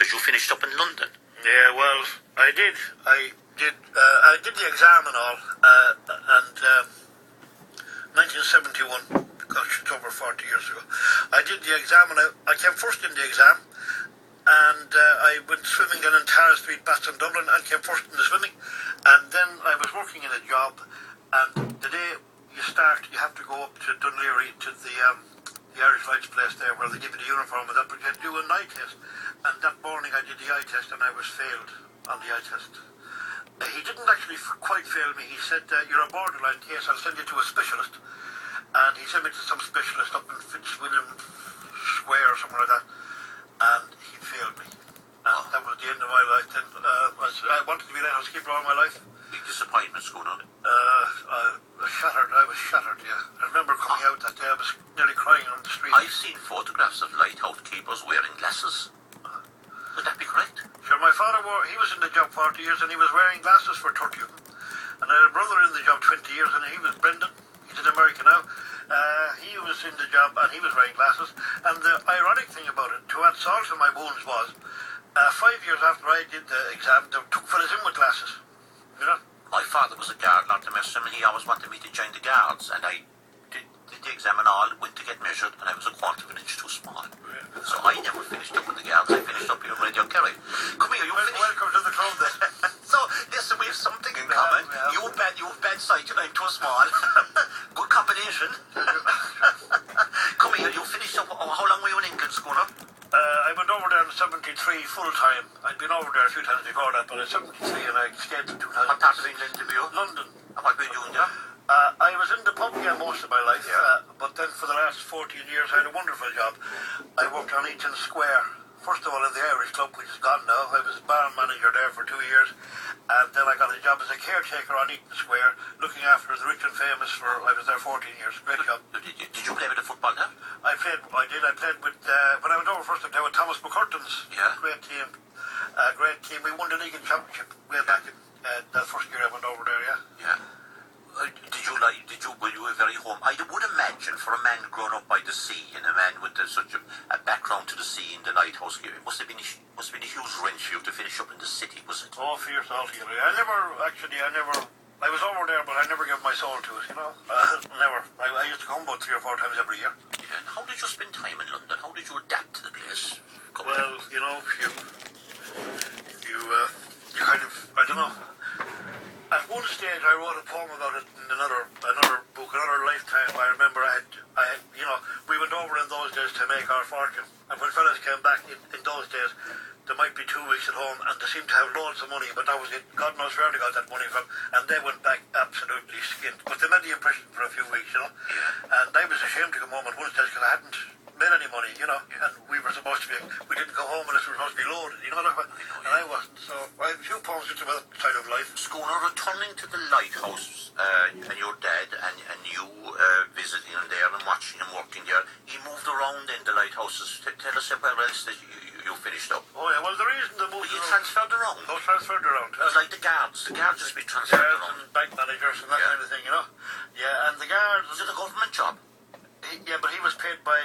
because you finished up in London. Yeah, well, I did the exam and all, and 1971, because it's over 40 years ago. I did the exam, and I came first in the exam, and I went swimming in Tara Street, Baston, Dublin, and came first in the swimming. And then I was working in a job, and the day you start, you have to go up to Dunleary to the Irish Lights place there, where they give you the uniform and that, but you had to do an eye test. And that morning I did the eye test, and I was failed on the eye test. He didn't actually quite fail me. He said, you're a borderline case, I'll send you to a specialist. And he sent me to some specialist up in Fitzwilliam Square or somewhere like that. And he failed me. And that was the end of my life. Then I wanted to be a housekeeper all my life. Big disappointments going on. I was shattered, yeah. I remember coming out that day, I was nearly crying on the street. I've seen photographs of lighthouse keepers wearing glasses. Would that be correct? Sure, my father he was in the job 40 years and he was wearing glasses for 30 of them. And I had a brother in the job 20 years and he was Brendan. He's in America now. He was in the job and he was wearing glasses. And the ironic thing about it, to add salt to my wounds, was 5 years after I did the exam, they took fellas in with glasses. You know? My father was a guard, Lord Mercer, and he always wanted me to join the guards. And I did the exam and all, went to get measured, and I was a quarter of an inch too small. Yeah. So I never finished up with the guards. I finished up here with Radio Kerry. Come here, you finished. Welcome to the club then. So, listen, we have something in common. Yeah. You have bad sight and I'm too small. Good combination. Come here, you finished up. How long were you in England, Schooner? I went over there in 73 full time. I'd been over there a few times before that, but in 73 and I stayed till 2000. What part of England did you? London. And what were you doing there? I was in the pub game most of my life, but then for the last 14 years I had a wonderful job. I worked on Eaton Square. First of all in the Irish Club, which is gone now. I was bar manager there for 2 years, and then I got a job as a caretaker on Eaton Square, looking after the rich and famous I was there 14 years. Great job. Did you play with the football there? I played with, when I went over first, I played with Thomas McCurtain's. Yeah. Great team. We won the league and championship way back in that first year I went over there, yeah. Yeah. Were you very home? I would imagine for a man grown up by the sea and a man with such a background to the sea in the lighthouse here, it must have been a huge wrench for you to finish up in the city, was it? Oh, fierce altogether. I was over there, but I never gave my soul to it, you know. Never. I used to come about 3 or 4 times every year. Yeah. And how did you spend time in London? How did you adapt to the place? Well, you know, you kind of, I don't know. At one stage, I wrote a poem about it in another book, another lifetime. I remember we went over in those days to make our fortune. And when fellas came back in those days, there might be 2 weeks at home, and they seemed to have loads of money, but that was it. God knows where they got that money from. And they went back absolutely skint. But they made the impression for a few weeks, you know. And I was ashamed to come home at one stage because I hadn't made any money, you know. And we were supposed to be, we didn't go home unless we were supposed to be loaded, you know. And I wasn't. So I have a few poems just about that side of life. Schooner, returning to the lighthouse, and your dad and you visiting him there and watching him working there, he moved around in the lighthouses. Tell us where else that you finished up. Oh yeah, well the reason they moved transferred around. Oh, transferred around. It was like the guards just be transferred around. And bank managers and that kind of thing, you know. Yeah, and the guards. Was it a government job? Yeah, but he was paid by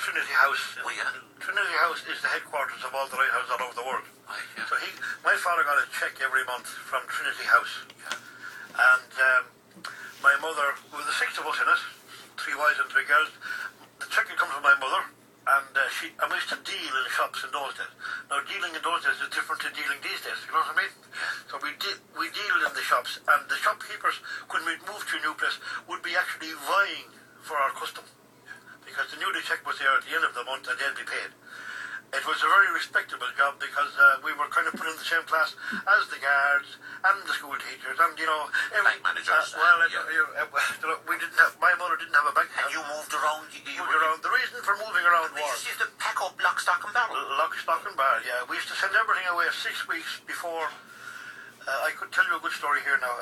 Trinity House. Oh yeah. Trinity House is the headquarters of all the lighthouses all over the world. Right, yeah. So my father got a cheque every month from Trinity House. Yeah. And my mother, with the 6 of us in it, 3 boys and 3 girls, the cheque would come from my mother. And we used to deal in shops in those days. Now, dealing in those days is different to dealing these days. You know what I mean? So we dealed in the shops, and the shopkeepers, when we moved to a new place, would be actually vying for our custom, because they knew the cheque was there at the end of the month and they'd be paid. It was a very respectable job because we were kind of put in the same class as the guards and the school teachers and, you know, bank managers. We didn't have. My mother didn't have a bank. And you moved around. The reason for moving around was you used to pack up lock, stock, and barrel. Lock, stock, and barrel. Yeah, we used to send everything away 6 weeks before. I could tell you a good story here now.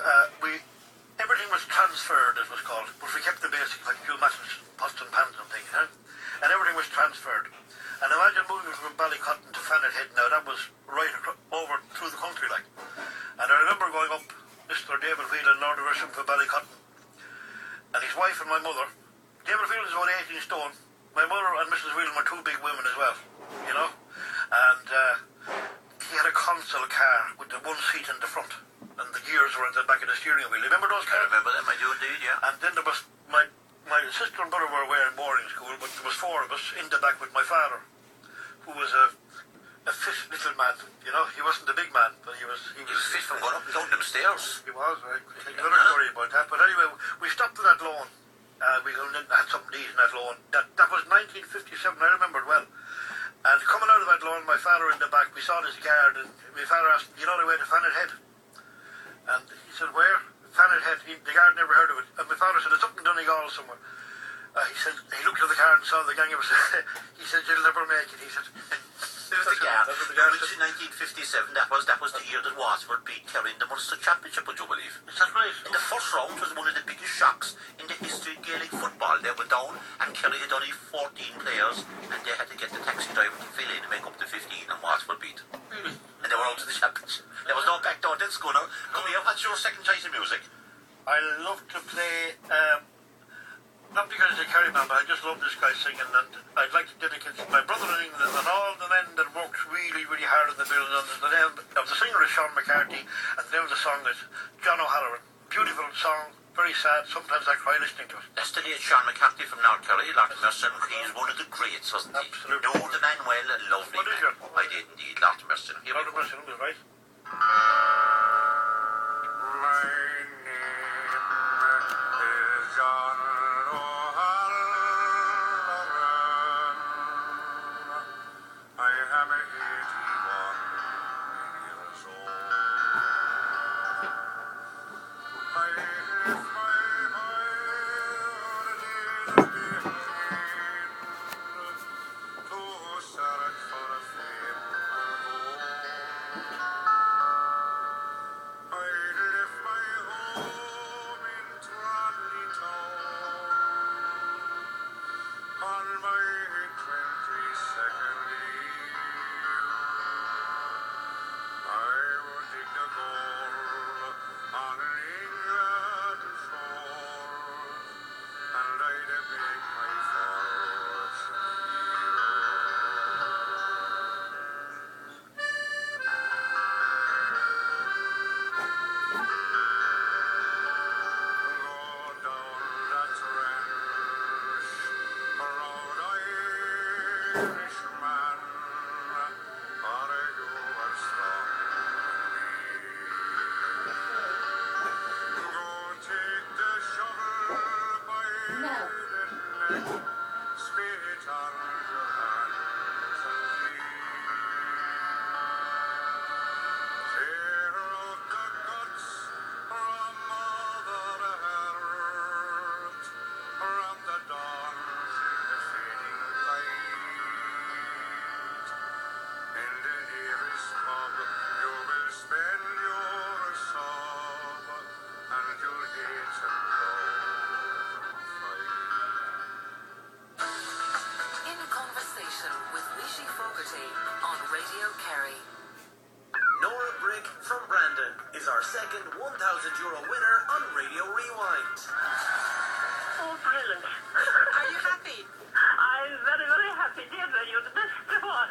Everything was transferred, it was called, but we kept the basics like few mattresses, pots and pans and things, and everything was transferred. And imagine moving from Ballycotton to Fannethead now, that was right over through the country, like. And I remember going up, Mr. David Whelan, Lord of Risham for Ballycotton, and his wife and my mother. David Whelan was about 18 stone. My mother and Mrs. Whelan were 2 big women as well, you know. And old car with the one seat in the front, and the gears were at the back of the steering wheel. Remember those cars? I remember them, I do indeed, yeah. And then there was my sister and brother were away in boarding school, but there was four of us in the back with my father, who was a fit little man. You know, he wasn't a big man, but he was fit from going up and down them stairs. He was, right? Another story about that. But anyway, we stopped at that lawn. We had something to eat in that lawn. That was 1957, I remember it well. And coming out of that lawn, my father in the back, we saw this guard, and my father asked, "You know the way to Fannet Head?" And he said, "Where?" Fannet Head. The guard never heard of it. And my father said, "It's up in Donegal somewhere." He said, he looked at the car and saw the gang. He said, "You'll never make it." He said, There's the guard. In 1957, that was the year that Waterford beat Kerry in the Munster Championship, would you believe? "Is that right?" In the first round was one of the biggest shocks in the history of Gaelic football. They were down, and Kerry had only 14 players, and they had to get the taxi driver to fill in and make up the 15, and Waterford beat. Really? And they were out of the championship. There was no back door. Let's go now. Come here, what's your second choice of music? I love to play, not because he's a Kerry man, but I just love this guy singing, and I'd like to dedicate to my brother in England and all the men that worked really, really hard in the building. And the name of the singer is Sean McCarthy, and the name of the song is John O'Halloran. Beautiful song, very sad. Sometimes I cry listening to it. That's the late Sean McCarthy from North Kerry, Loch Merson. He's one of the greats, wasn't he? Absolutely. Know the man well, a lovely What is man. it? I did indeed, Loch Merson. Here we Lord go. of mercy, right? On Radio Kerry. Nora Brick from Brandon is our second €1,000 winner on Radio Rewind. Oh, brilliant. Are you happy? I'm very, very happy, Deirdre. You're the best one.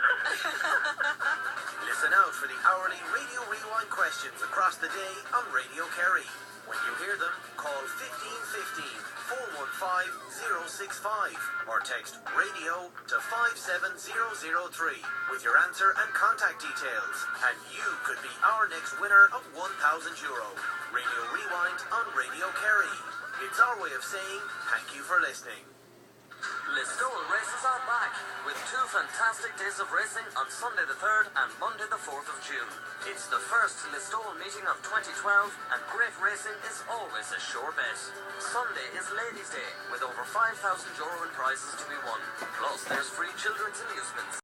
Listen out for the hourly Radio Rewind questions across the day on Radio Kerry. When you hear them, call 1515 415 065 or text radio to 57003 with your answer and contact details, and you could be our next winner of €1,000. Radio Rewind on Radio Kerry. It's our way of saying thank you for listening. Listowel races are back with 2 fantastic days of racing on Sunday the 3rd and Monday the 4th of June. It's the first Listowel meeting of 2012 and great racing is always a sure bet. Sunday is Ladies' Day with over €5,000 in prizes to be won. Plus there's free children's amusements.